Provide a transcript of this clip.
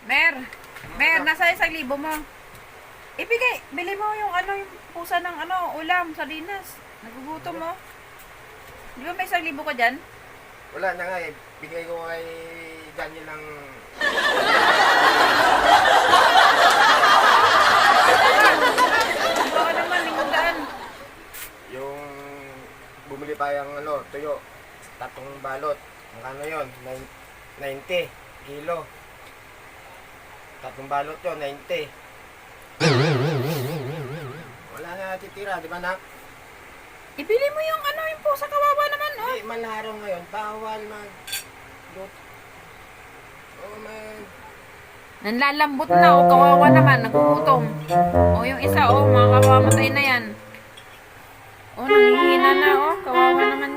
Mer, nasa 1,000 mo. Ibigay, bili mo yung yung pusa ng ulam, sardinas. Nagugutom mo. Di ba may 1,000 ka dyan? Wala na nga eh. Bigay ko kay Daniel ng... Baka naman, 500. Yung bumili pa yung tuyo. 3 balot. Magkano yun? 90 kilo. 3 balot yun, 90. Wala na titira, di ba nak? Ibili mo yung yung pusa, kawawa naman, oh. Hindi, manlaro ngayon. Bawal mag... Oh, man. Nanlalambot na, oh, kawawa naman, nagugutom. Oh, yung isa, oh, mga kamamatay na yan. Oh, nanghihina na, oh, kawawa naman